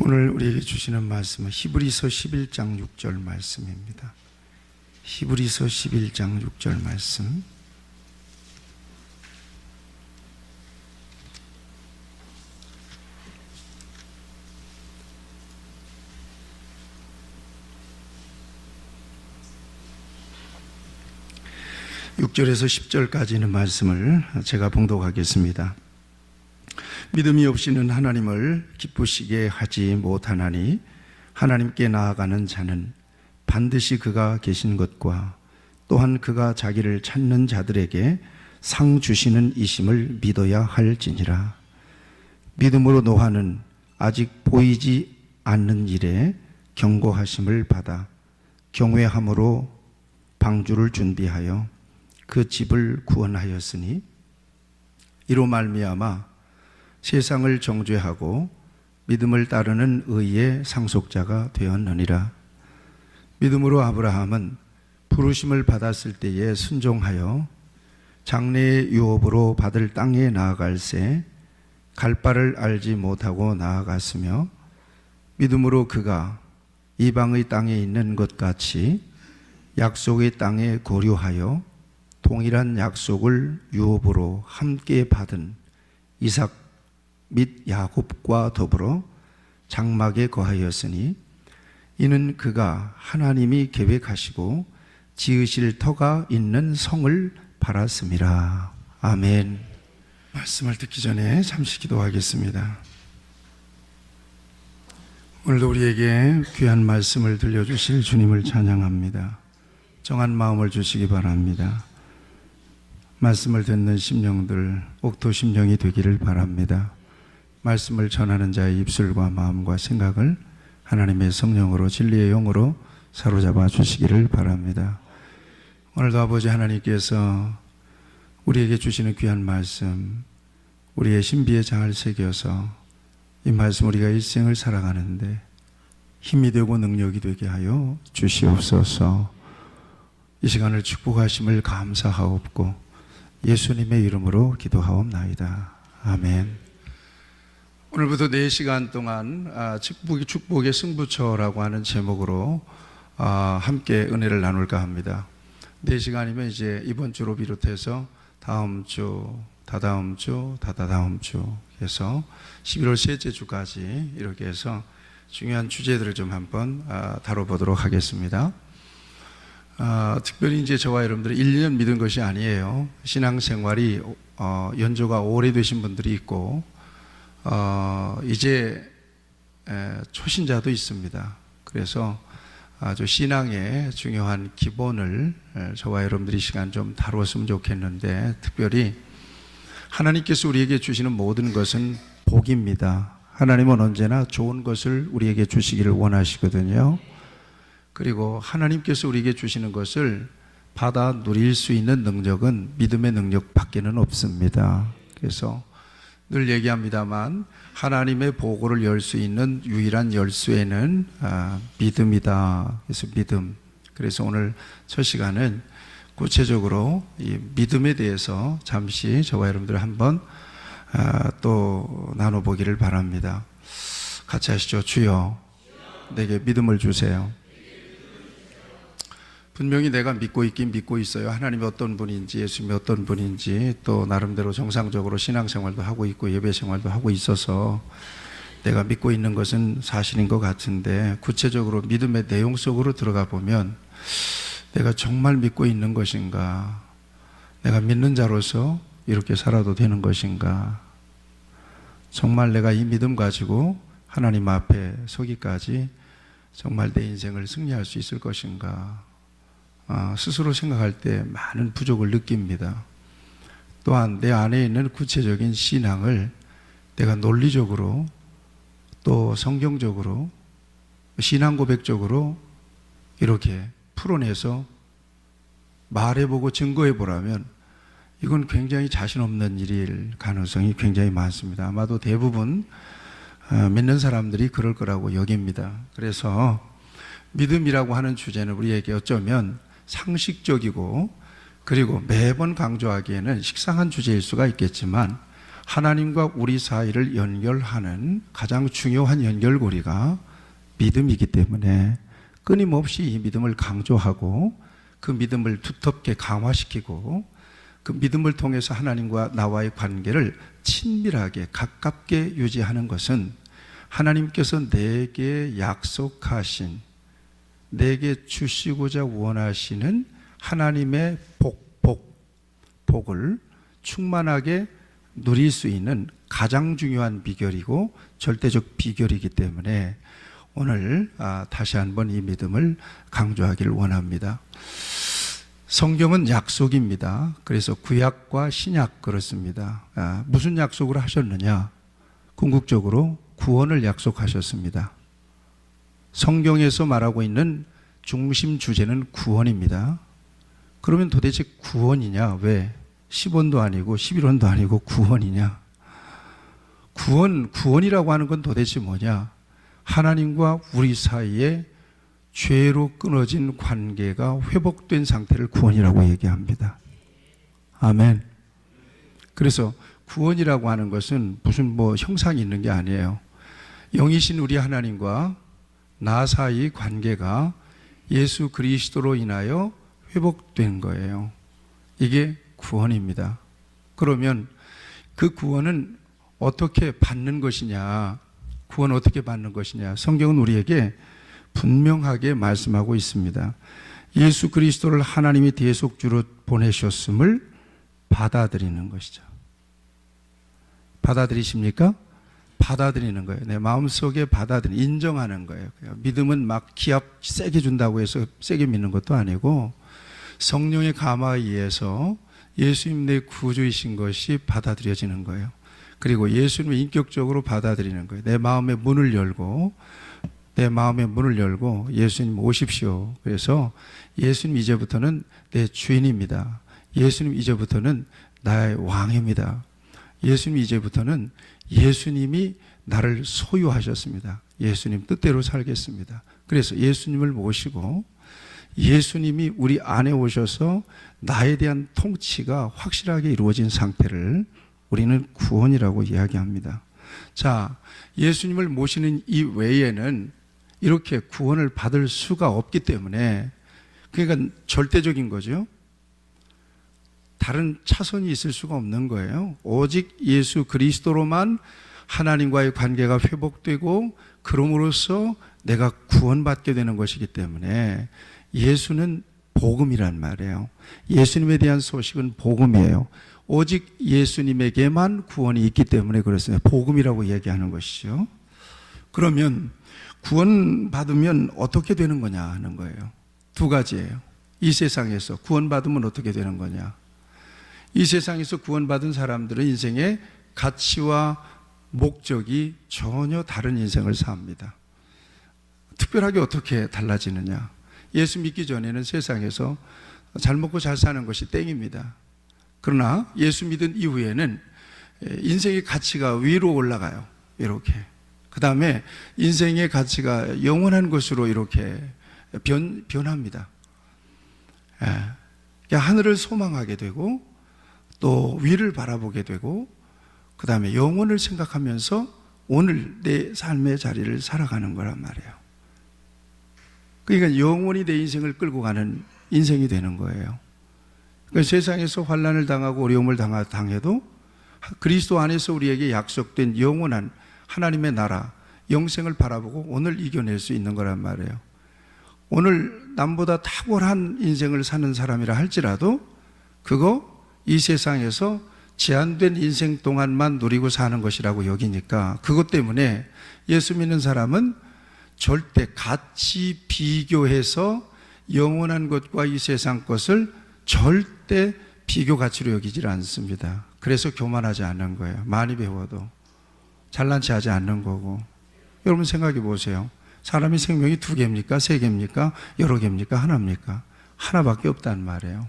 오늘 우리에게 주시는 말씀은 히브리서 11장 6절 말씀입니다. 히브리서 11장 6절 말씀. (6절에서) (10절까지) 있는 말씀을 제가 봉독하겠습니다. 믿음이 없이는 하나님을 기쁘시게 하지 못하나니 하나님께 나아가는 자는 반드시 그가 계신 것과 또한 그가 자기를 찾는 자들에게 상 주시는 이심을 믿어야 할지니라. 믿음으로 노아는 아직 보이지 않는 일에 경고하심을 받아 경외함으로 방주를 준비하여 그 집을 구원하였으니 이로 말미암아 세상을 정죄하고 믿음을 따르는 의의 상속자가 되었느니라. 믿음으로 아브라함은 부르심을 받았을 때에 순종하여 장래의 유업으로 받을 땅에 나아갈새 갈 바를 알지 못하고 나아갔으며 믿음으로 그가 이방의 땅에 있는 것 같이 약속의 땅에 거류하여 동일한 약속을 유업으로 함께 받은 이삭 및 야곱과 더불어 장막에 거하였으니 이는 그가 하나님이 계획하시고 지으실 터가 있는 성을 바랐음이라. 아멘. 말씀을 듣기 전에 잠시 기도하겠습니다. 오늘도 우리에게 귀한 말씀을 들려주실 주님을 찬양합니다. 정한 마음을 주시기 바랍니다. 말씀을 듣는 심령들 옥토 심령이 되기를 바랍니다. 말씀을 전하는 자의 입술과 마음과 생각을 하나님의 성령으로 진리의 영으로 사로잡아 주시기를 바랍니다. 오늘도 아버지 하나님께서 우리에게 주시는 귀한 말씀, 우리의 신비에 잘 새겨서 이 말씀 우리가 일생을 살아가는데 힘이 되고 능력이 되게 하여 주시옵소서. 이 시간을 축복하심을 감사하옵고 예수님의 이름으로 기도하옵나이다. 아멘. 오늘부터 4시간 동안 축복의 승부처라고 하는 제목으로 함께 은혜를 나눌까 합니다. 4시간이면 이제 이번 주로 비롯해서 다음 주, 다다음 주, 다다다음 주 해서 11월 셋째 주까지 이렇게 해서 중요한 주제들을 좀 한번 다뤄보도록 하겠습니다. 특별히 이제 저와 여러분들이 1년 믿은 것이 아니에요. 신앙생활이 연조가 오래되신 분들이 있고 이제 초신자도 있습니다. 그래서 아주 신앙의 중요한 기본을 저와 여러분들이 시간 좀 다루었으면 좋겠는데, 특별히 하나님께서 우리에게 주시는 모든 것은 복입니다. 하나님은 언제나 좋은 것을 우리에게 주시기를 원하시거든요. 그리고 하나님께서 우리에게 주시는 것을 받아 누릴 수 있는 능력은 믿음의 능력밖에는 없습니다. 그래서 늘 얘기합니다만 하나님의 보고를 열 수 있는 유일한 열쇠는 믿음이다. 그래서 믿음. 그래서 오늘 첫 시간은 구체적으로 이 믿음에 대해서 잠시 저와 여러분들 한번 또 나눠보기를 바랍니다. 같이 하시죠. 주여, 내게 믿음을 주세요. 분명히 내가 믿고 있긴 믿고 있어요. 하나님이 어떤 분인지, 예수님이 어떤 분인지, 또 나름대로 정상적으로 신앙생활도 하고 있고 예배생활도 하고 있어서 내가 믿고 있는 것은 사실인 것 같은데, 구체적으로 믿음의 내용 속으로 들어가 보면 내가 정말 믿고 있는 것인가, 내가 믿는 자로서 이렇게 살아도 되는 것인가, 정말 내가 이 믿음 가지고 하나님 앞에 서기까지 정말 내 인생을 승리할 수 있을 것인가, 스스로 생각할 때 많은 부족을 느낍니다. 또한 내 안에 있는 구체적인 신앙을 내가 논리적으로 또 성경적으로 신앙 고백적으로 이렇게 풀어내서 말해보고 증거해보라면 이건 굉장히 자신 없는 일일 가능성이 굉장히 많습니다. 아마도 대부분 믿는 사람들이 그럴 거라고 여깁니다. 그래서 믿음이라고 하는 주제는 우리에게 어쩌면 상식적이고 그리고 매번 강조하기에는 식상한 주제일 수가 있겠지만, 하나님과 우리 사이를 연결하는 가장 중요한 연결고리가 믿음이기 때문에 끊임없이 이 믿음을 강조하고 그 믿음을 두텁게 강화시키고 그 믿음을 통해서 하나님과 나와의 관계를 친밀하게 가깝게 유지하는 것은 하나님께서 내게 약속하신, 내게 주시고자 원하시는 하나님의 복을 충만하게 누릴 수 있는 가장 중요한 비결이고 절대적 비결이기 때문에 오늘 다시 한번 이 믿음을 강조하기를 원합니다. 성경은 약속입니다. 그래서 구약과 신약 그렇습니다. 무슨 약속을 하셨느냐? 궁극적으로 구원을 약속하셨습니다. 성경에서 말하고 있는 중심 주제는 구원입니다. 그러면 도대체 구원이냐? 왜? 10원도 아니고 11원도 아니고 구원이냐? 구원이라고 하는 건 도대체 뭐냐? 하나님과 우리 사이에 죄로 끊어진 관계가 회복된 상태를 구원이라고 얘기합니다. 아멘. 그래서 구원이라고 하는 것은 무슨 형상이 있는 게 아니에요. 영이신 우리 하나님과 나 사이 관계가 예수 그리스도로 인하여 회복된 거예요. 이게 구원입니다. 그러면 그 구원은 어떻게 받는 것이냐? 구원 어떻게 받는 것이냐? 성경은 우리에게 분명하게 말씀하고 있습니다. 예수 그리스도를 하나님이 대속주로 보내셨음을 받아들이는 것이죠. 받아들이십니까? 받아들이는 거예요. 내 마음속에 인정하는 거예요. 믿음은 막 기합 세게 준다고 해서 세게 믿는 것도 아니고 성령의 감화에 의해서 예수님 내 구주이신 것이 받아들여지는 거예요. 그리고 예수님을 인격적으로 받아들이는 거예요. 내 마음의 문을 열고 예수님 오십시오. 그래서 예수님 이제부터는 내 주인입니다. 예수님 이제부터는 나의 왕입니다. 예수님 이제부터는 예수님이 나를 소유하셨습니다. 예수님 뜻대로 살겠습니다. 그래서 예수님을 모시고 예수님이 우리 안에 오셔서 나에 대한 통치가 확실하게 이루어진 상태를 우리는 구원이라고 이야기합니다. 자, 예수님을 모시는 이 외에는 이렇게 구원을 받을 수가 없기 때문에, 그러니까 절대적인 거죠. 다른 차선이 있을 수가 없는 거예요. 오직 예수 그리스도로만 하나님과의 관계가 회복되고 그럼으로써 내가 구원받게 되는 것이기 때문에 예수는 복음이란 말이에요. 예수님에 대한 소식은 복음이에요. 오직 예수님에게만 구원이 있기 때문에 그렇습니다. 복음이라고 얘기하는 것이죠. 그러면 구원받으면 어떻게 되는 거냐 하는 거예요. 두 가지예요. 이 세상에서 구원받으면 어떻게 되는 거냐. 이 세상에서 구원받은 사람들은 인생의 가치와 목적이 전혀 다른 인생을 삽니다. 특별하게 어떻게 달라지느냐. 예수 믿기 전에는 세상에서 잘 먹고 잘 사는 것이 땡입니다. 그러나 예수 믿은 이후에는 인생의 가치가 위로 올라가요. 이렇게. 그 다음에 인생의 가치가 영원한 것으로 이렇게 변합니다. 하늘을 소망하게 되고 또 위를 바라보게 되고 그 다음에 영혼을 생각하면서 오늘 내 삶의 자리를 살아가는 거란 말이에요. 그러니까 영원히 내 인생을 끌고 가는 인생이 되는 거예요. 그러니까 세상에서 환난을 당하고 어려움을 당해도 그리스도 안에서 우리에게 약속된 영원한 하나님의 나라, 영생을 바라보고 오늘 이겨낼 수 있는 거란 말이에요. 오늘 남보다 탁월한 인생을 사는 사람이라 할지라도 그거 이 세상에서 제한된 인생 동안만 누리고 사는 것이라고 여기니까 그것 때문에 예수 믿는 사람은 절대 같이 비교해서 영원한 것과 이 세상 것을 절대 비교 가치로 여기질 않습니다. 그래서 교만하지 않는 거예요. 많이 배워도 잘난 체 하지 않는 거고. 여러분 생각해 보세요. 사람의 생명이 2개입니까? 3개입니까? 여러 개입니까? 하나입니까? 하나밖에 없단 말이에요.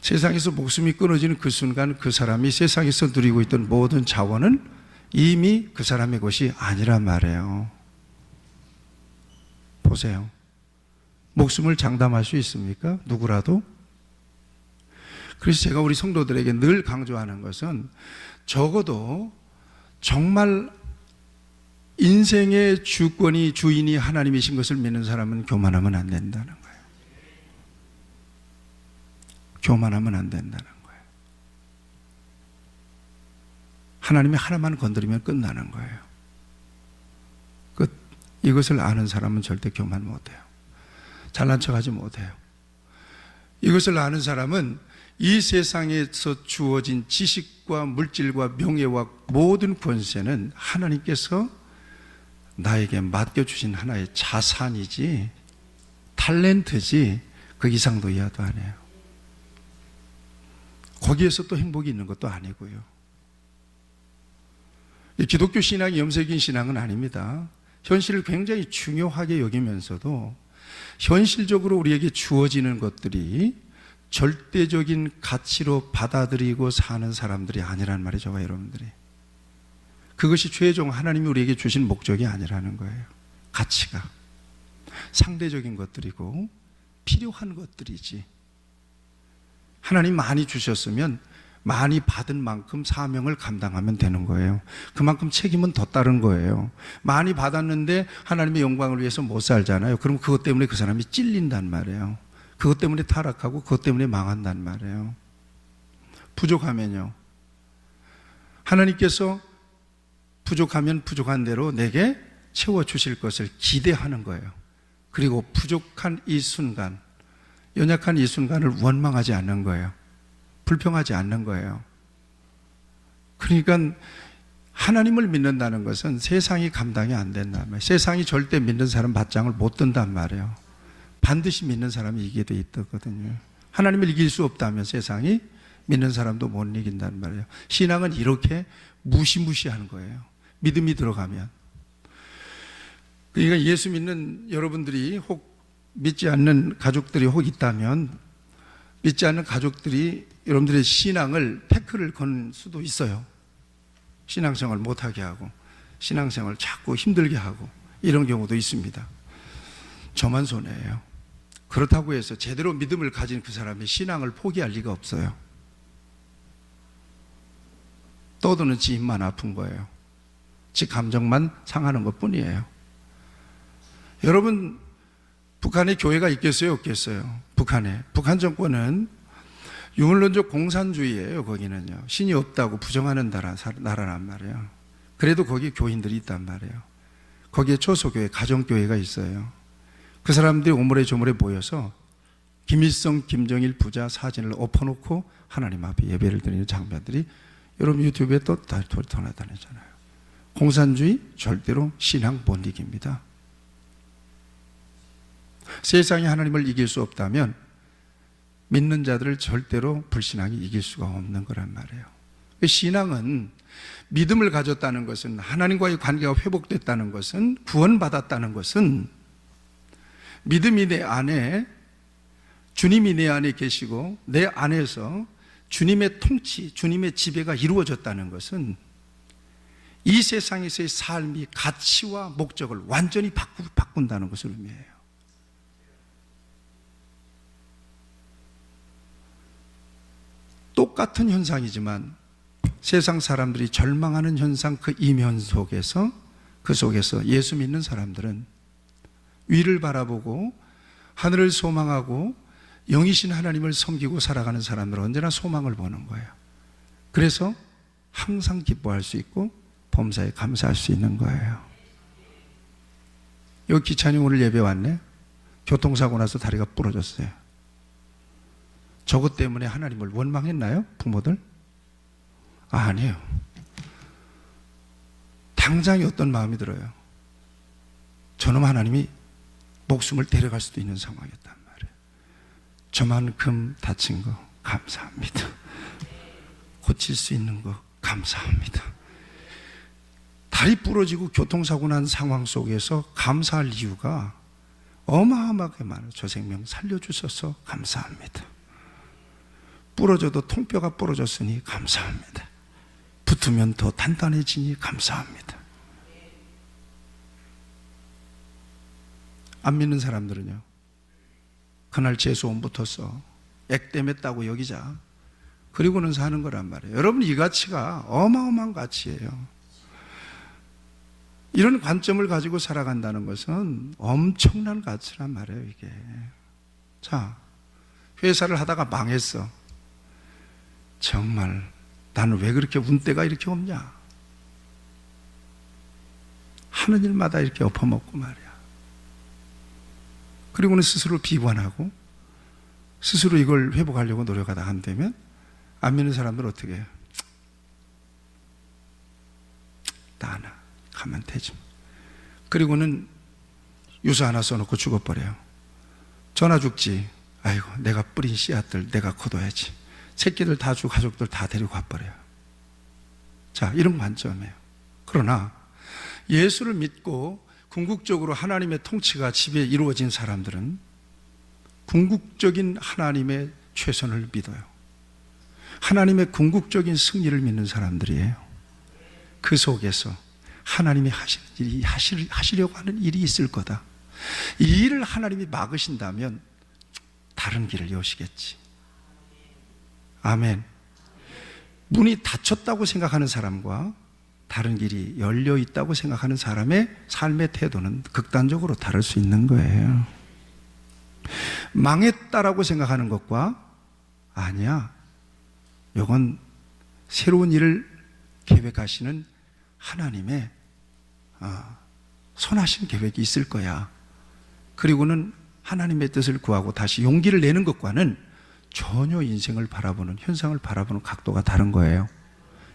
세상에서 목숨이 끊어지는 그 순간 그 사람이 세상에서 누리고 있던 모든 자원은 이미 그 사람의 것이 아니란 말이에요. 보세요. 목숨을 장담할 수 있습니까? 누구라도? 그래서 제가 우리 성도들에게 늘 강조하는 것은 적어도 정말 인생의 주권이 주인이 하나님이신 것을 믿는 사람은 교만하면 안 된다는 거예요. 교만하면 안 된다는 거예요. 하나님이 하나만 건드리면 끝나는 거예요. 끝. 이것을 아는 사람은 절대 교만 못해요. 잘난 척하지 못해요. 이것을 아는 사람은 이 세상에서 주어진 지식과 물질과 명예와 모든 권세는 하나님께서 나에게 맡겨주신 하나의 자산이지 탤런트지 그 이상도 이하도 안 해요. 거기에서 또 행복이 있는 것도 아니고요. 이 기독교 신앙이 염색인 신앙은 아닙니다. 현실을 굉장히 중요하게 여기면서도 현실적으로 우리에게 주어지는 것들이 절대적인 가치로 받아들이고 사는 사람들이 아니란 말이죠, 여러분들이. 그것이 최종 하나님이 우리에게 주신 목적이 아니라는 거예요. 가치가 상대적인 것들이고 필요한 것들이지. 하나님 많이 주셨으면 많이 받은 만큼 사명을 감당하면 되는 거예요. 그만큼 책임은 더 따른 거예요. 많이 받았는데 하나님의 영광을 위해서 못 살잖아요. 그럼 그것 때문에 그 사람이 찔린단 말이에요. 그것 때문에 타락하고 그것 때문에 망한단 말이에요. 부족하면요, 하나님께서 부족하면 부족한 대로 내게 채워주실 것을 기대하는 거예요. 그리고 부족한 이 순간, 연약한 이 순간을 원망하지 않는 거예요. 불평하지 않는 거예요. 그러니까 하나님을 믿는다는 것은 세상이 감당이 안 된단 말이에요. 세상이 절대 믿는 사람 밭장을 못 든단 말이에요. 반드시 믿는 사람이 이기게 돼 있거든요. 하나님을 이길 수 없다면 세상이 믿는 사람도 못 이긴단 말이에요. 신앙은 이렇게 무시무시하는 거예요. 믿음이 들어가면. 그러니까 예수 믿는 여러분들이 혹 믿지 않는 가족들이 혹 있다면, 믿지 않는 가족들이 여러분들의 신앙을 태클을 건 수도 있어요. 신앙생활 못하게 하고 신앙생활 자꾸 힘들게 하고 이런 경우도 있습니다. 저만 손해예요. 그렇다고 해서 제대로 믿음을 가진 그 사람이 신앙을 포기할 리가 없어요. 떠드는 지 입만 아픈 거예요. 지 감정만 상하는 것뿐이에요. 여러분, 북한에 교회가 있겠어요, 없겠어요? 북한 정권은 유물론적 공산주의예요. 거기는요, 신이 없다고 부정하는 나라란 말이에요. 그래도 거기 교인들이 있단 말이에요. 거기에 초소교회, 가정교회가 있어요. 그 사람들이 오물에조물에 모여서 김일성, 김정일 부자 사진을 엎어놓고 하나님 앞에 예배를 드리는 장면들이 여러분 유튜브에 또 돌아다니잖아요. 공산주의 절대로 신앙 못 이깁니다. 세상이 하나님을 이길 수 없다면 믿는 자들을 절대로 불신앙이 이길 수가 없는 거란 말이에요. 신앙은, 믿음을 가졌다는 것은, 하나님과의 관계가 회복됐다는 것은, 구원받았다는 것은 믿음이 내 안에, 주님이 내 안에 계시고 내 안에서 주님의 통치, 주님의 지배가 이루어졌다는 것은 이 세상에서의 삶이 가치와 목적을 완전히 바꾼다는 것을 의미해요. 똑같은 현상이지만 세상 사람들이 절망하는 현상, 그 이면 속에서, 그 속에서 예수 믿는 사람들은 위를 바라보고 하늘을 소망하고 영이신 하나님을 섬기고 살아가는 사람들은 언제나 소망을 보는 거예요. 그래서 항상 기뻐할 수 있고 범사에 감사할 수 있는 거예요. 여기 기차님 오늘 예배 왔네? 교통사고 나서 다리가 부러졌어요. 저것 때문에 하나님을 원망했나요? 부모들? 아니에요. 당장에 어떤 마음이 들어요? 저놈 하나님이 목숨을 데려갈 수도 있는 상황이었단 말이에요. 저만큼 다친 거 감사합니다. 고칠 수 있는 거 감사합니다. 다리 부러지고 교통사고 난 상황 속에서 감사할 이유가 어마어마하게 많아요. 저 생명 살려주셔서 감사합니다. 부러져도 통뼈가 부러졌으니 감사합니다. 붙으면 더 단단해지니 감사합니다. 안 믿는 사람들은요, 그날 재수원 붙었어, 액땜했다고 여기자, 그리고는 사는 거란 말이에요. 여러분, 이 가치가 어마어마한 가치예요. 이런 관점을 가지고 살아간다는 것은 엄청난 가치란 말이에요, 이게. 자, 회사를 하다가 망했어. 정말 나는 왜 그렇게 운때가 이렇게 없냐? 하는 일마다 이렇게 엎어먹고 말이야. 그리고는 스스로 비관하고 스스로 이걸 회복하려고 노력하다 안 되면 안 믿는 사람들은 어떻게 해요? 나나 가면 되지. 그리고는 유서 하나 써놓고 죽어버려요. 전화 죽지. 아이고, 내가 뿌린 씨앗들 내가 거둬야지. 새끼들 다 주고 가족들 다 데리고 가버려요. 자, 이런 관점이에요. 그러나 예수를 믿고 궁극적으로 하나님의 통치가 집에 이루어진 사람들은 궁극적인 하나님의 최선을 믿어요. 하나님의 궁극적인 승리를 믿는 사람들이에요. 그 속에서 하나님이 하시려고 하는 일이 있을 거다. 이 일을 하나님이 막으신다면 다른 길을 여시겠지. 아멘. 문이 닫혔다고 생각하는 사람과 다른 길이 열려 있다고 생각하는 사람의 삶의 태도는 극단적으로 다를 수 있는 거예요. 망했다라고 생각하는 것과 아니야, 이건 새로운 일을 계획하시는 하나님의 선하신 계획이 있을 거야. 그리고는 하나님의 뜻을 구하고 다시 용기를 내는 것과는 전혀 인생을 바라보는, 현상을 바라보는 각도가 다른 거예요.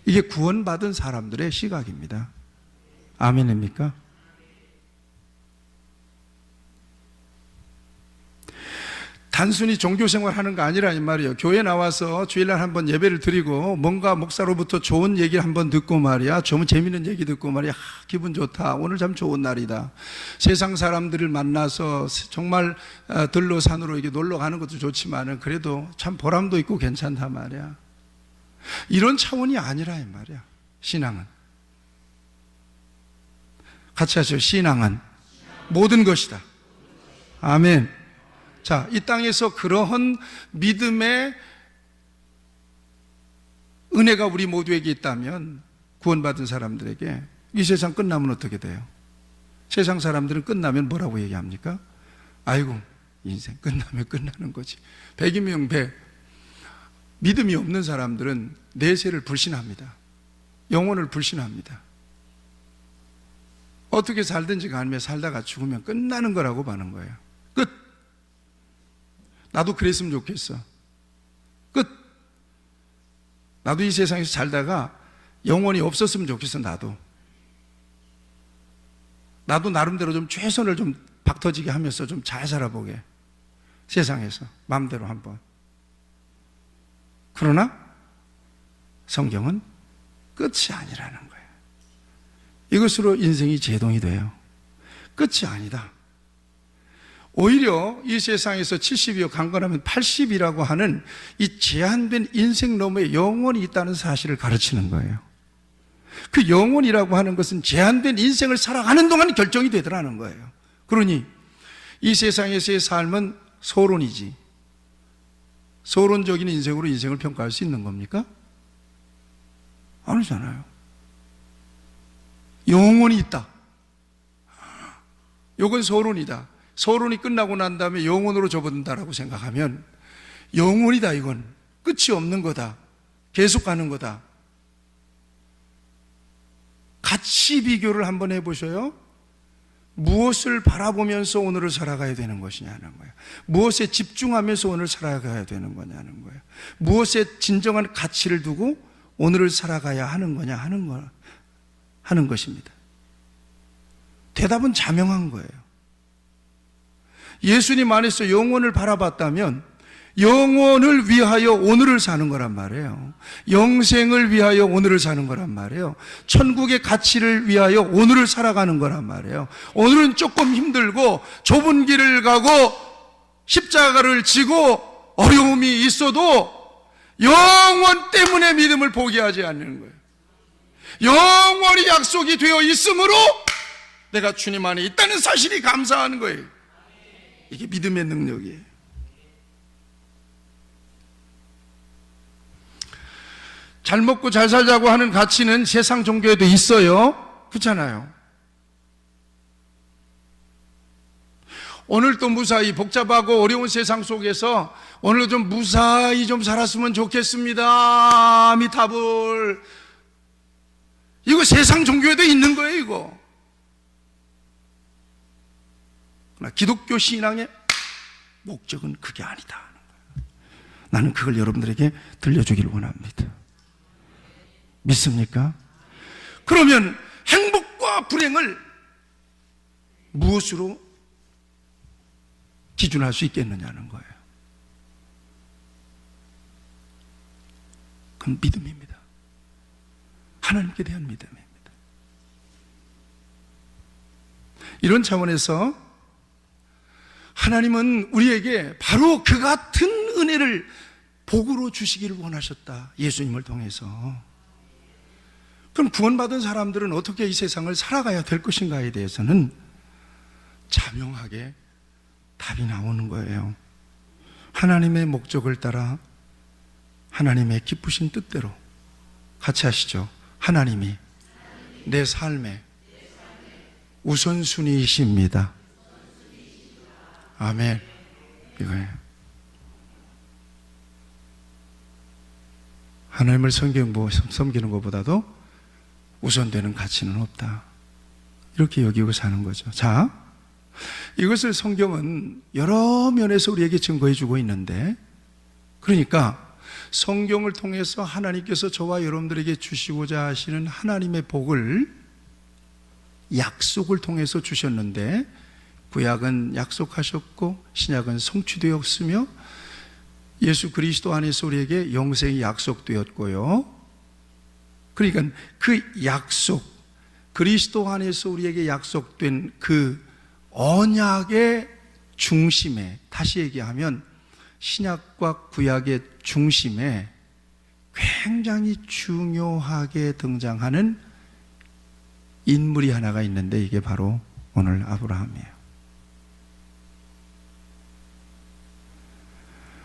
이게 구원받은 사람들의 시각입니다. 아멘입니까? 단순히 종교생활 하는 거 아니라 이 말이에요. 교회 나와서 주일날 한번 예배를 드리고 뭔가 목사로부터 좋은 얘기를 한번 듣고 말이야, 좀 재밌는 얘기 듣고 말이야, 기분 좋다, 오늘 참 좋은 날이다. 세상 사람들을 만나서 정말 들로 산으로 이게 놀러 가는 것도 좋지만은 그래도 참 보람도 있고 괜찮다 말이야. 이런 차원이 아니라 이 말이야. 신앙은, 같이 하죠. 신앙은 모든 것이다. 아멘. 자, 이 땅에서 그러한 믿음의 은혜가 우리 모두에게 있다면, 구원받은 사람들에게 이 세상 끝나면 어떻게 돼요? 세상 사람들은 끝나면 뭐라고 얘기합니까? 아이고, 인생 끝나면 끝나는 거지. 백이면 백. 믿음이 없는 사람들은 내세를 불신합니다. 영혼을 불신합니다. 어떻게 살든지 간에 살다가 죽으면 끝나는 거라고 보는 거예요. 끝. 나도 그랬으면 좋겠어. 끝. 나도 이 세상에서 살다가 영원히 없었으면 좋겠어. 나도 나름대로 좀 최선을 좀 박터지게 하면서 좀 잘 살아보게, 세상에서 마음대로 한번. 그러나 성경은 끝이 아니라는 거예요. 이것으로 인생이 제동이 돼요. 끝이 아니다. 오히려 이 세상에서 70이요 강건하면 80이라고 하는 이 제한된 인생 너머에 영혼이 있다는 사실을 가르치는 거예요. 그 영혼이라고 하는 것은 제한된 인생을 살아가는 동안 결정이 되더라는 거예요. 그러니 이 세상에서의 삶은 소론이지, 소론적인 인생으로 인생을 평가할 수 있는 겁니까? 아니잖아요. 영혼이 있다. 이건 소론이다. 소론이 끝나고 난 다음에 영혼으로 접어든다라고 생각하면 영혼이다. 이건 끝이 없는 거다. 계속 가는 거다. 같이 비교를 한번 해보셔요. 무엇을 바라보면서 오늘을 살아가야 되는 것이냐는 거예요. 무엇에 집중하면서 오늘 살아가야 되는 거냐는 거예요. 무엇에 진정한 가치를 두고 오늘을 살아가야 하는 거냐 하는 것입니다. 대답은 자명한 거예요. 예수님 안에서 영혼을 바라봤다면 영혼을 위하여 오늘을 사는 거란 말이에요. 영생을 위하여 오늘을 사는 거란 말이에요. 천국의 가치를 위하여 오늘을 살아가는 거란 말이에요. 오늘은 조금 힘들고 좁은 길을 가고 십자가를 지고 어려움이 있어도 영원 때문에 믿음을 포기하지 않는 거예요. 영원히 약속이 되어 있으므로 내가 주님 안에 있다는 사실이 감사하는 거예요. 이게 믿음의 능력이에요. 잘 먹고 잘 살자고 하는 가치는 세상 종교에도 있어요. 그렇잖아요. 오늘 또 무사히 복잡하고 어려운 세상 속에서 오늘도 좀 무사히 좀 살았으면 좋겠습니다. 아미타불. 이거 세상 종교에도 있는 거예요, 이거. 그러나 기독교 신앙의 목적은 그게 아니다. 나는 그걸 여러분들에게 들려주기를 원합니다. 믿습니까? 그러면 행복과 불행을 무엇으로 기준할 수 있겠느냐는 거예요. 그건 믿음입니다. 하나님께 대한 믿음입니다. 이런 차원에서 하나님은 우리에게 바로 그 같은 은혜를 복으로 주시기를 원하셨다. 예수님을 통해서. 그럼 구원받은 사람들은 어떻게 이 세상을 살아가야 될 것인가에 대해서는 자명하게 답이 나오는 거예요. 하나님의 목적을 따라 하나님의 기쁘신 뜻대로. 같이 하시죠. 하나님이 내 삶의 우선순위이십니다. 아멘. 이거예요. 하나님을 섬기는 것보다도 우선되는 가치는 없다. 이렇게 여기고 사는 거죠. 자, 이것을 성경은 여러 면에서 우리에게 증거해 주고 있는데, 그러니까 성경을 통해서 하나님께서 저와 여러분들에게 주시고자 하시는 하나님의 복을 약속을 통해서 주셨는데, 구약은 약속하셨고 신약은 성취되었으며 예수 그리스도 안에서 우리에게 영생이 약속되었고요. 그러니까 그 약속, 그리스도 안에서 우리에게 약속된 그 언약의 중심에, 다시 얘기하면 신약과 구약의 중심에 굉장히 중요하게 등장하는 인물이 하나가 있는데, 이게 바로 오늘 아브라함이에요.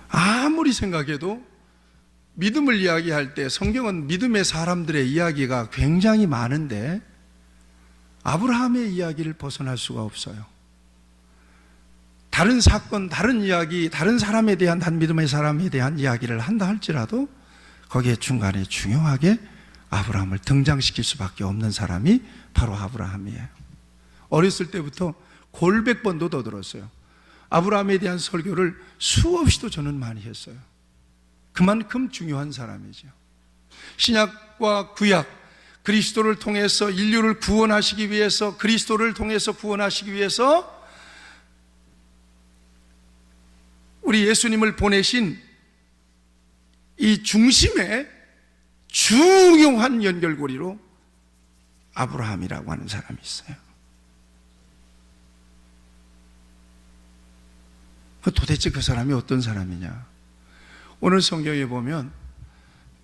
아무리 생각해도 믿음을 이야기할 때 성경은 믿음의 사람들의 이야기가 굉장히 많은데 아브라함의 이야기를 벗어날 수가 없어요. 다른 사건, 다른 이야기, 다른 사람에 대한, 단 믿음의 사람에 대한 이야기를 한다 할지라도 거기에 중간에 중요하게 아브라함을 등장시킬 수밖에 없는 사람이 바로 아브라함이에요. 어렸을 때부터 골백 번도 더 들었어요. 아브라함에 대한 설교를 수없이도 저는 많이 했어요. 그만큼 중요한 사람이죠. 신약과 구약, 그리스도를 통해서 인류를 구원하시기 위해서, 그리스도를 통해서 구원하시기 위해서 우리 예수님을 보내신 이 중심의 중요한 연결고리로 아브라함이라고 하는 사람이 있어요. 도대체 그 사람이 어떤 사람이냐? 오늘 성경에 보면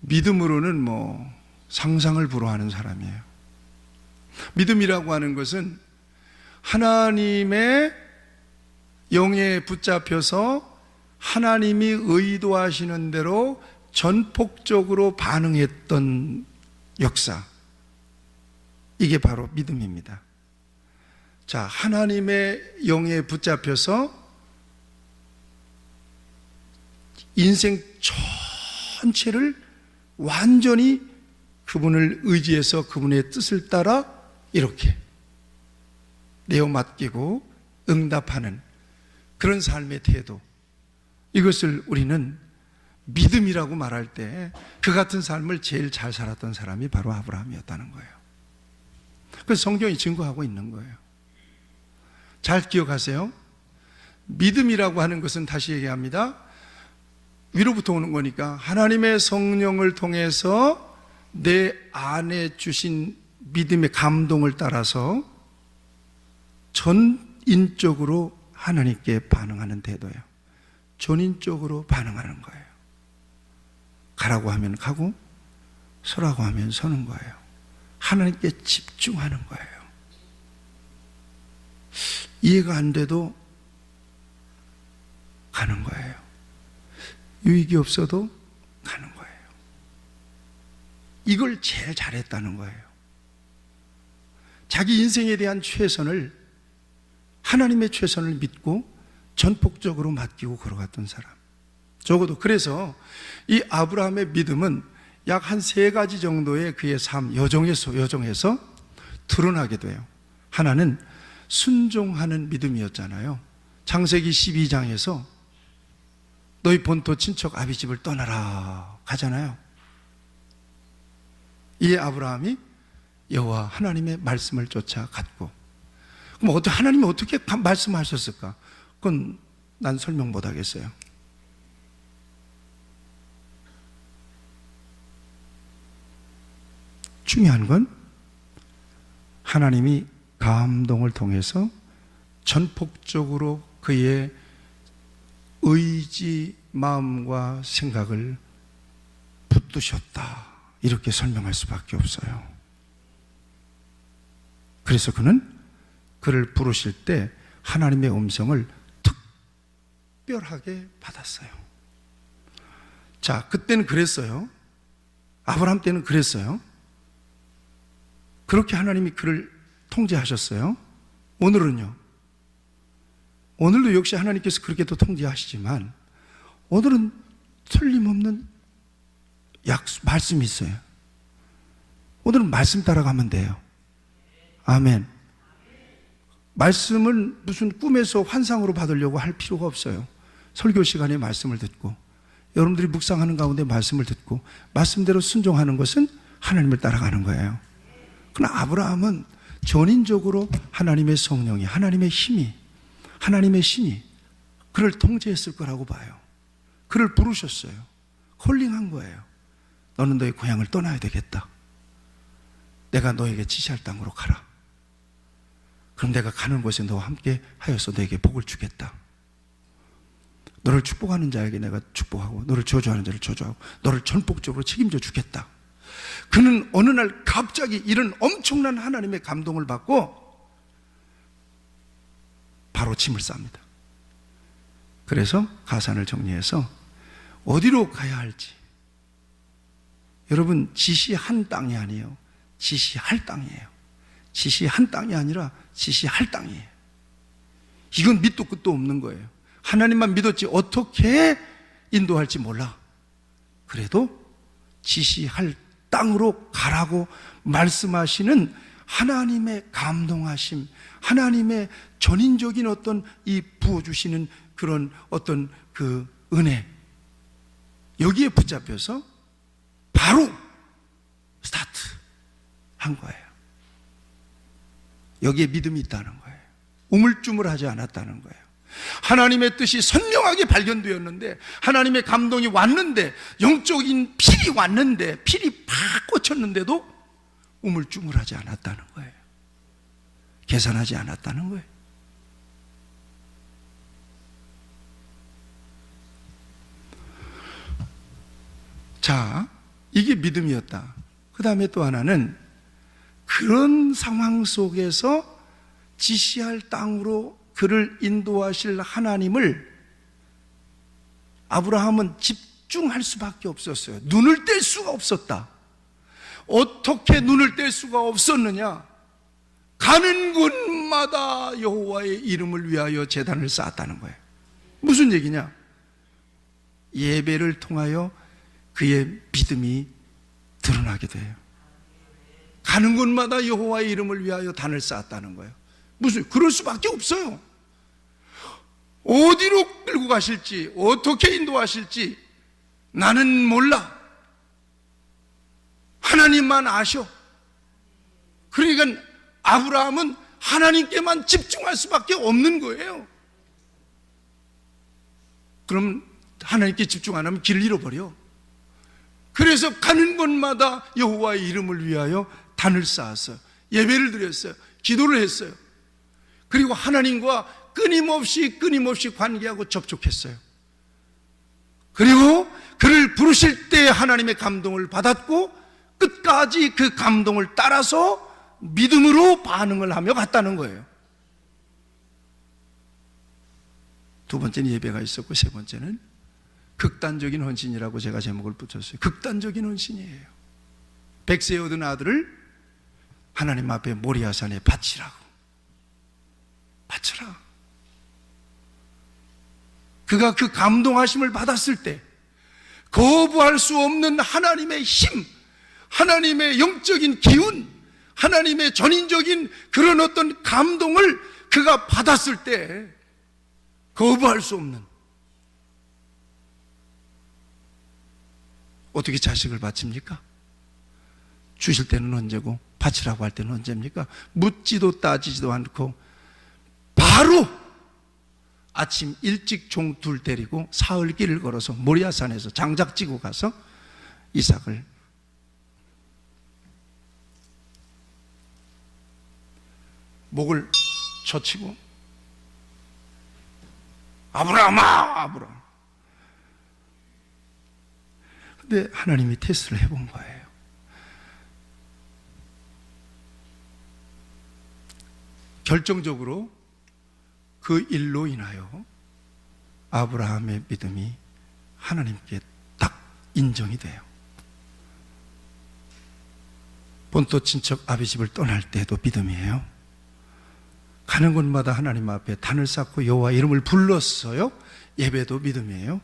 믿음으로는 상상을 불허하는 사람이에요. 믿음이라고 하는 것은 하나님의 영에 붙잡혀서 하나님이 의도하시는 대로 전폭적으로 반응했던 역사, 이게 바로 믿음입니다. 자, 하나님의 영에 붙잡혀서 인생 전체를 완전히 그분을 의지해서 그분의 뜻을 따라 이렇게 내어 맡기고 응답하는 그런 삶의 태도, 이것을 우리는 믿음이라고 말할 때 그 같은 삶을 제일 잘 살았던 사람이 바로 아브라함이었다는 거예요. 그래서 성경이 증거하고 있는 거예요. 잘 기억하세요. 믿음이라고 하는 것은, 다시 얘기합니다, 위로부터 오는 거니까 하나님의 성령을 통해서 내 안에 주신 믿음의 감동을 따라서 전인적으로 하나님께 반응하는 태도예요. 전인적으로 반응하는 거예요. 가라고 하면 가고 서라고 하면 서는 거예요. 하나님께 집중하는 거예요. 이해가 안 돼도 가는 거예요. 유익이 없어도 가는 거예요. 이걸 제일 잘했다는 거예요. 자기 인생에 대한 최선을, 하나님의 최선을 믿고 전폭적으로 맡기고 걸어갔던 사람. 적어도 그래서 이 아브라함의 믿음은 약 한 3가지 정도의 그의 삶, 여정에서 드러나게 돼요. 하나는 순종하는 믿음이었잖아요. 창세기 12장에서 너희 본토 친척 아비 집을 떠나라 가잖아요. 이 아브라함이 여호와 하나님의 말씀을 쫓아갔고, 그럼 하나님이 어떻게 말씀하셨을까? 그건 난 설명 못 하겠어요. 중요한 건 하나님이 감동을 통해서 전폭적으로 그의 의지, 마음과 생각을 붙드셨다, 이렇게 설명할 수밖에 없어요. 그래서 그를 부르실 때 하나님의 음성을 특별하게 받았어요. 자, 그때는 그랬어요. 아브라함 때는 그랬어요. 그렇게 하나님이 그를 통제하셨어요. 오늘은요, 오늘도 역시 하나님께서 그렇게 또 통제하시지만, 오늘은 틀림없는 말씀이 있어요. 오늘은 말씀 따라가면 돼요. 아멘. 말씀을 무슨 꿈에서 환상으로 받으려고 할 필요가 없어요. 설교 시간에 말씀을 듣고, 여러분들이 묵상하는 가운데 말씀을 듣고, 말씀대로 순종하는 것은 하나님을 따라가는 거예요. 그러나 아브라함은 전인적으로 하나님의 성령이, 하나님의 힘이, 하나님의 신이 그를 통제했을 거라고 봐요. 그를 부르셨어요. 콜링한 거예요. 너는 너의 고향을 떠나야 되겠다. 내가 너에게 지시할 땅으로 가라. 그럼 내가 가는 곳에 너와 함께 하여서 너에게 복을 주겠다. 너를 축복하는 자에게 내가 축복하고, 너를 저주하는 자를 저주하고, 너를 전폭적으로 책임져 주겠다. 그는 어느 날 갑자기 이런 엄청난 하나님의 감동을 받고 바로 짐을 쌉니다. 그래서 가산을 정리해서 어디로 가야 할지, 여러분, 지시한 땅이 아니에요. 지시할 땅이에요. 지시한 땅이 아니라 지시할 땅이에요. 이건 밑도 끝도 없는 거예요. 하나님만 믿었지 어떻게 인도할지 몰라. 그래도 지시할 땅으로 가라고 말씀하시는 하나님의 감동하심, 하나님의 전인적인 어떤 이 부어주시는 그런 어떤 그 은혜, 여기에 붙잡혀서 바로 스타트 한 거예요. 여기에 믿음이 있다는 거예요. 우물쭈물하지 않았다는 거예요. 하나님의 뜻이 선명하게 발견되었는데, 하나님의 감동이 왔는데, 영적인 필이 왔는데, 필이 팍 꽂혔는데도 우물쭈물하지 않았다는 거예요. 계산하지 않았다는 거예요. 자, 이게 믿음이었다. 그 다음에 또 하나는 그런 상황 속에서 지시할 땅으로 그를 인도하실 하나님을 아브라함은 집중할 수밖에 없었어요. 눈을 뗄 수가 없었다. 어떻게 눈을 뗄 수가 없었느냐? 가는 곳마다 여호와의 이름을 위하여 제단을 쌓았다는 거예요. 무슨 얘기냐? 예배를 통하여 그의 믿음이 드러나게 돼요. 가는 곳마다 여호와의 이름을 위하여 단을 쌓았다는 거예요. 무슨, 그럴 수밖에 없어요. 어디로 끌고 가실지, 어떻게 인도하실지 나는 몰라. 하나님만 아셔. 그러니까 아브라함은 하나님께만 집중할 수밖에 없는 거예요. 그럼 하나님께 집중 안 하면 길을 잃어버려. 그래서 가는 곳마다 여호와의 이름을 위하여 단을 쌓았어요. 예배를 드렸어요. 기도를 했어요. 그리고 하나님과 끊임없이 관계하고 접촉했어요. 그리고 그를 부르실 때 하나님의 감동을 받았고, 끝까지 그 감동을 따라서 믿음으로 반응을 하며 갔다는 거예요. 두 번째는 예배가 있었고, 세 번째는 극단적인 헌신이라고 제가 제목을 붙였어요. 극단적인 헌신이에요. 100세 얻은 아들을 하나님 앞에 모리아산에 바치라고. 바쳐라. 그가 그 감동하심을 받았을 때 거부할 수 없는 하나님의 힘, 하나님의 영적인 기운, 하나님의 전인적인 그런 어떤 감동을 그가 받았을 때 거부할 수 없는, 어떻게 자식을 바칩니까? 주실 때는 언제고 바치라고 할 때는 언제입니까? 묻지도 따지지도 않고 바로 아침 일찍 종 둘 데리고 사흘길을 걸어서 모리아산에서 장작 지고 가서 이삭을 목을 젖히고 아브라함아, 아브라함. 근데 하나님이 테스트를 해본 거예요. 결정적으로 그 일로 인하여 아브라함의 믿음이 하나님께 딱 인정이 돼요. 본토 친척 아비 집을 떠날 때도 믿음이에요. 가는 곳마다 하나님 앞에 단을 쌓고 여호와 이름을 불렀어요. 예배도 믿음이에요.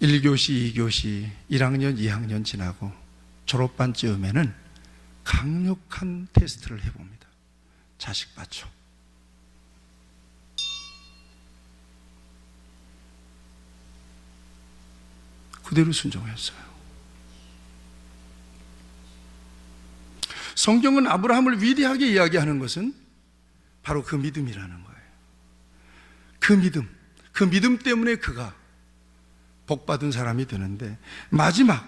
1교시, 2교시, 1학년, 2학년 지나고 졸업반 즈음에는 강력한 테스트를 해봅니다. 자식 받쳐. 그대로 순종했어요. 성경은 아브라함을 위대하게 이야기하는 것은 바로 그 믿음이라는 거예요. 그 믿음 때문에 그가 복받은 사람이 되는데, 마지막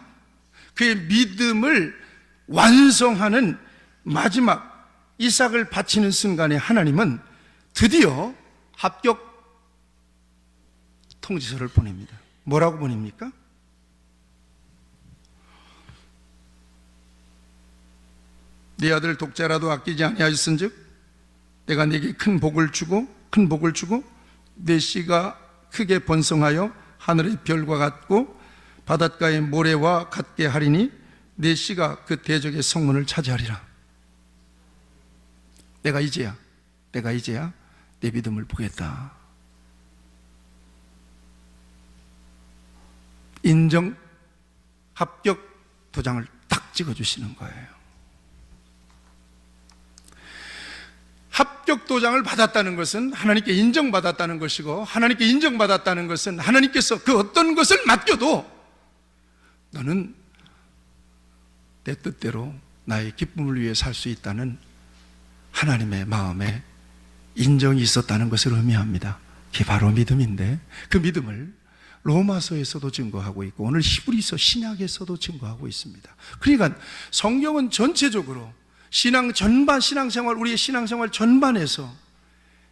그의 믿음을 완성하는 마지막 이삭을 바치는 순간에 하나님은 드디어 합격 통지서를 보냅니다. 뭐라고 보냅니까? 네 아들 독자라도 아끼지 아니하였은즉 내가 네게 큰 복을 주고 네 씨가 크게 번성하여 하늘의 별과 같고 바닷가의 모래와 같게 하리니 네 씨가 그 대적의 성문을 차지하리라. 내가 이제야 내 믿음을 보겠다. 인정 합격 도장을 딱 찍어주시는 거예요. 합격 도장을 받았다는 것은 하나님께 인정받았다는 것이고, 하나님께 인정받았다는 것은 하나님께서 그 어떤 것을 맡겨도 너는 내 뜻대로 나의 기쁨을 위해 살 수 있다는 하나님의 마음에 인정이 있었다는 것을 의미합니다. 그게 바로 믿음인데, 그 믿음을 로마서에서도 증거하고 있고 오늘 히브리서 신약에서도 증거하고 있습니다. 그러니까 성경은 전체적으로 신앙 전반, 신앙생활, 우리의 신앙생활 전반에서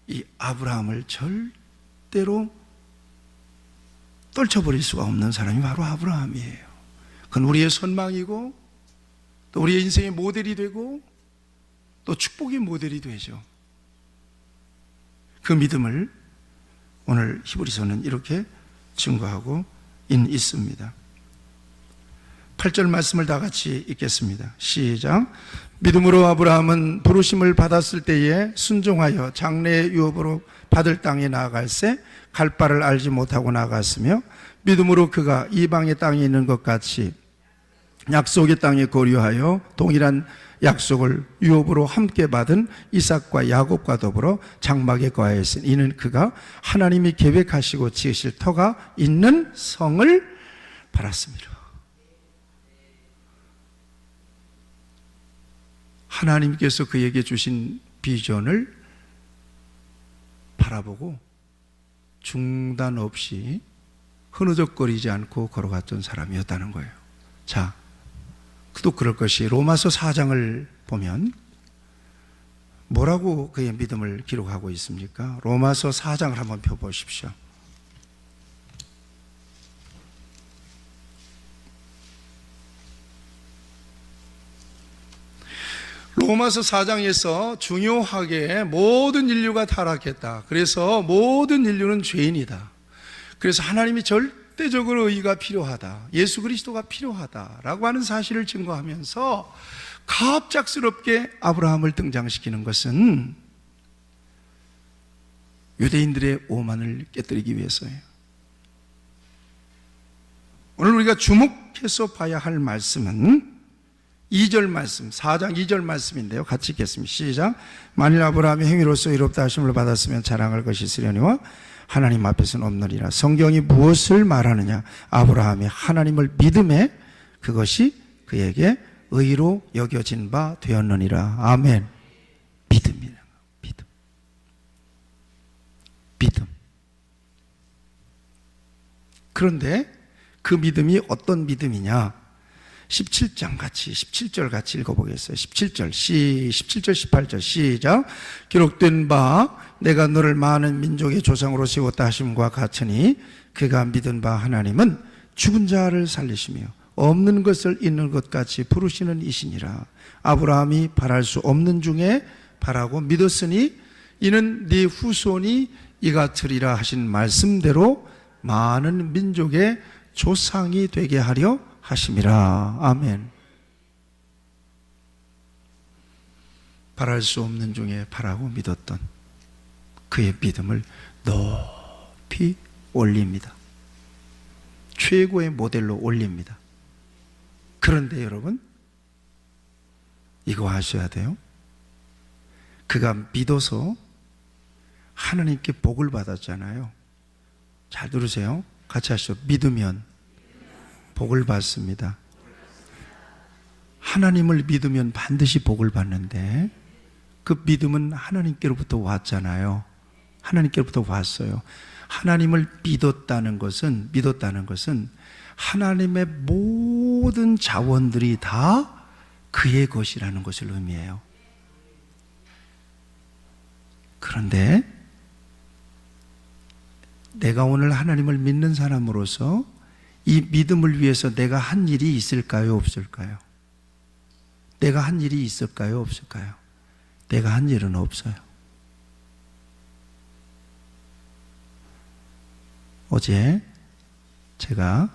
이 아브라함을 절대로 떨쳐버릴 수가 없는 사람이 바로 아브라함이에요. 그건 우리의 선망이고 또 우리의 인생의 모델이 되고 또 축복의 모델이 되죠. 그 믿음을 오늘 히브리서는 이렇게 증거하고 있습니다. 8절 말씀을 다 같이 읽겠습니다. 시작. 믿음으로 아브라함은 부르심을 받았을 때에 순종하여 장래의 유업으로 받을 땅에 나아갈새 갈 바를 알지 못하고 나아갔으며, 믿음으로 그가 이방의 땅에 있는 것 같이 약속의 땅에 거류하여 동일한 약속을 유업으로 함께 받은 이삭과 야곱과 더불어 장막에 거하였으니 이는 그가 하나님이 계획하시고 지으실 터가 있는 성을 바랐습니다. 하나님께서 그에게 주신 비전을 바라보고 중단 없이 흐느적거리지 않고 걸어갔던 사람이었다는 거예요. 자, 또 그럴 것이 로마서 4장을 보면 뭐라고 그의 믿음을 기록하고 있습니까? 로마서 4장을 한번 펴보십시오. 로마서 4장에서 중요하게 모든 인류가 타락했다. 그래서 모든 인류는 죄인이다. 그래서 하나님이 절대 절대적으로 의가 필요하다, 예수 그리스도가 필요하다라고 하는 사실을 증거하면서 갑작스럽게 아브라함을 등장시키는 것은 유대인들의 오만을 깨뜨리기 위해서예요. 오늘 우리가 주목해서 봐야 할 말씀은 2절 말씀, 4장 2절 말씀인데요. 같이 읽겠습니다. 시작. 만일 아브라함이 행위로서 의롭다 하심을 받았으면 자랑할 것이 있으려니와 하나님 앞에서는 없느니라. 성경이 무엇을 말하느냐? 아브라함이 하나님을 믿음에 그것이 그에게 의로 여겨진 바 되었느니라. 아멘. 믿음이라. 믿음. 믿음. 그런데 그 믿음이 어떤 믿음이냐? 17장 같이, 17절 같이 읽어보겠어요. 17절, 17절, 18절, 시작. 기록된 바, 내가 너를 많은 민족의 조상으로 세웠다 하심과 같으니, 그가 믿은 바 하나님은 죽은 자를 살리시며, 없는 것을 있는 것 같이 부르시는 이시니라. 아브라함이 바랄 수 없는 중에 바라고 믿었으니, 이는 네 후손이 이가 되리라 하신 말씀대로 많은 민족의 조상이 되게 하려 하심이라. 아멘. 바랄 수 없는 중에 바라고 믿었던 그의 믿음을 높이 올립니다. 최고의 모델로 올립니다. 그런데 여러분, 이거 아셔야 돼요. 그가 믿어서 하나님께 복을 받았잖아요. 잘 들으세요. 같이 하시죠. 믿으면 복을 받습니다. 하나님을 믿으면 반드시 복을 받는데, 그 믿음은 하나님께로부터 왔잖아요. 하나님께로부터 왔어요. 하나님을 믿었다는 것은 하나님의 모든 자원들이 다 그의 것이라는 것을 의미해요. 그런데 내가 오늘 하나님을 믿는 사람으로서 이 믿음을 위해서 내가 한 일이 있을까요? 없을까요? 내가 한 일이 있을까요? 없을까요? 내가 한 일은 없어요. 어제 제가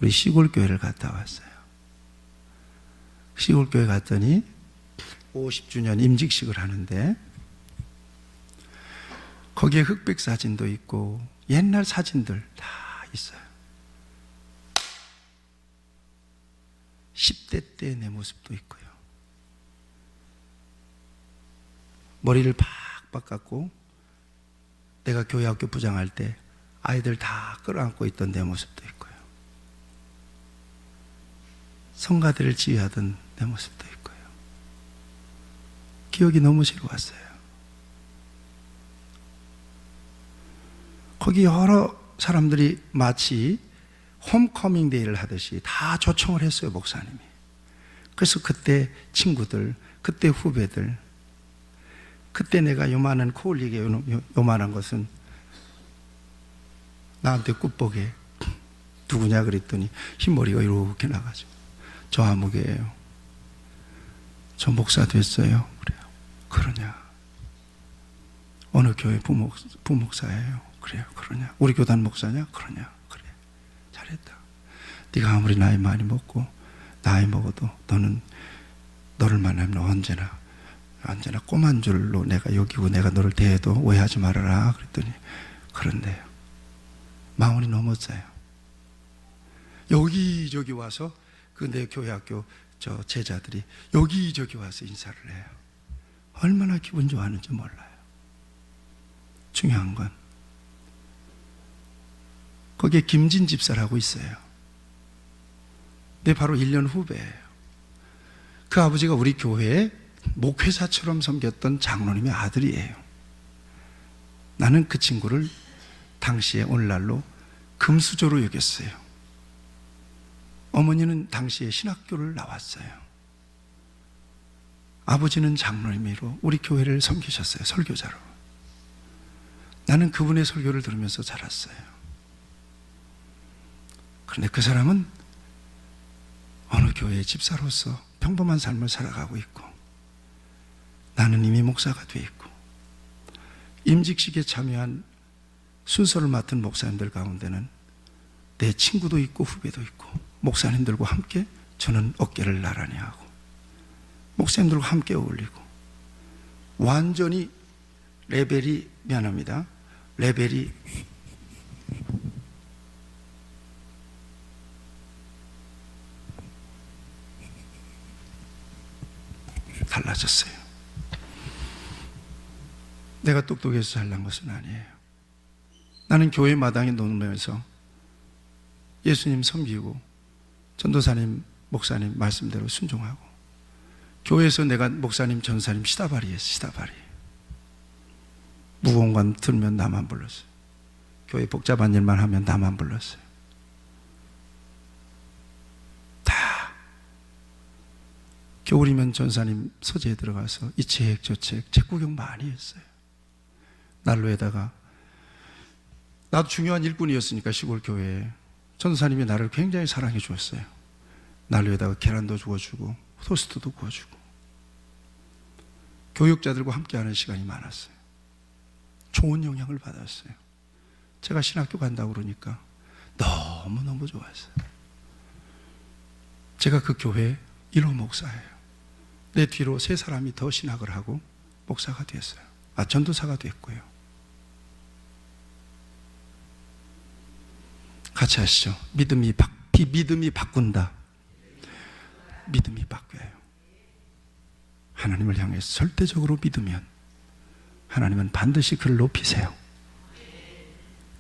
우리 시골교회를 갔다 왔어요. 시골교회 갔더니 50주년 임직식을 하는데, 거기에 흑백 사진도 있고 옛날 사진들 다 있어요. 10대 때 내 모습도 있고요. 머리를 팍팍 깎고 내가 교회 학교 부장할 때 아이들 다 끌어안고 있던 내 모습도 있고요. 성가대를 지휘하던 내 모습도 있고요. 기억이 너무 새로웠어요. 거기 여러 사람들이 마치 홈커밍 데이를 하듯이 다 초청을 했어요, 목사님이. 그래서 그때 친구들, 그때 후배들, 그때 내가 요만한 코 올리게 요만한 것은 나한테 굿보게 누구냐 그랬더니 흰머리가 이렇게 나가지고, 저 아무개예요. 저 목사 됐어요. 그래요. 그러냐? 어느 교회 부목사예요. 그래요. 그러냐? 우리 교단 목사냐? 그러냐? 그래. 잘했다. 네가 아무리 나이 많이 먹고 나이 먹어도 너는 너를 만나면 언제나 꼬만 줄로 내가 여기고 내가 너를 대해도 오해하지 말아라. 그랬더니 그런데요. 마흔이 넘었어요. 여기저기 와서 그 내 교회 학교 저 제자들이 여기저기 와서 인사를 해요. 얼마나 기분 좋아하는지 몰라요. 중요한 건 거기에 김진 집사라고 있어요. 내 바로 1년 후배예요. 그 아버지가 우리 교회에 목회사처럼 섬겼던 장로님의 아들이에요. 나는 그 친구를 당시에 오늘날로 금수저로 여겼어요. 어머니는 당시에 신학교를 나왔어요. 아버지는 장로님으로 우리 교회를 섬기셨어요. 설교자로. 나는 그분의 설교를 들으면서 자랐어요. 그런데 그 사람은 어느 교회의 집사로서 평범한 삶을 살아가고 있고, 나는 이미 목사가 돼 있고, 임직식에 참여한 순서를 맡은 목사님들 가운데는 내 친구도 있고 후배도 있고 목사님들과 함께 저는 어깨를 나란히 하고 목사님들과 함께 어울리고 완전히 레벨이 미안합니다. 레벨이 달라졌어요. 내가 똑똑해서 잘난 것은 아니에요. 나는 교회 마당에 놓으면서 예수님 섬기고 전도사님, 목사님 말씀대로 순종하고 교회에서 내가 목사님, 전사님 시다발이에요. 시다발이. 무거운 건 들면 나만 불렀어요. 교회 복잡한 일만 하면 나만 불렀어요. 다 겨울이면 전사님 서재에 들어가서 이 책, 저 책 구경 많이 했어요. 난로에다가 나도 중요한 일꾼이었으니까 시골 교회에 전도사님이 나를 굉장히 사랑해 주었어요. 난로에다가 계란도 구워주고 토스트도 구워주고 교육자들과 함께하는 시간이 많았어요. 좋은 영향을 받았어요. 제가 신학교 간다고 그러니까 너무너무 좋았어요. 제가 그 교회 1호 목사예요. 내 뒤로 3사람이 더 신학을 하고 목사가 됐어요. 전도사가 됐고요. 같이 하시죠. 믿음이 바꾼다. 믿음이 바뀌어요. 하나님을 향해 절대적으로 믿으면 하나님은 반드시 그를 높이세요.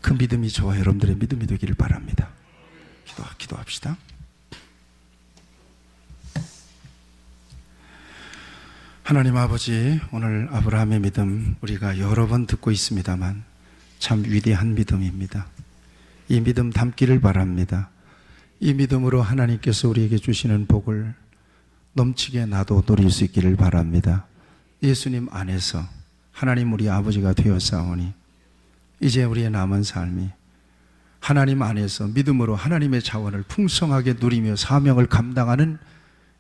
그 믿음이 저와 여러분들의 믿음이 되기를 바랍니다. 기도합시다. 하나님 아버지, 오늘 아브라함의 믿음 우리가 여러 번 듣고 있습니다만 참 위대한 믿음입니다. 이 믿음 담기를 바랍니다. 이 믿음으로 하나님께서 우리에게 주시는 복을 넘치게 나도 누릴 수 있기를 바랍니다. 예수님 안에서 하나님 우리 아버지가 되었사오니 이제 우리의 남은 삶이 하나님 안에서 믿음으로 하나님의 자원을 풍성하게 누리며 사명을 감당하는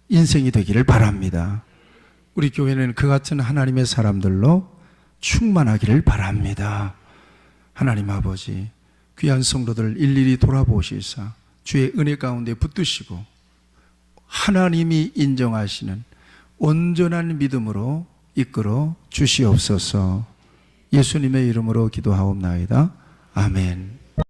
인생이 되기를 바랍니다. 우리 교회는 그 같은 하나님의 사람들로 충만하기를 바랍니다. 하나님 아버지, 귀한 성도들 일일이 돌아보시사 주의 은혜 가운데 붙드시고 하나님이 인정하시는 온전한 믿음으로 이끌어 주시옵소서. 예수님의 이름으로 기도하옵나이다. 아멘.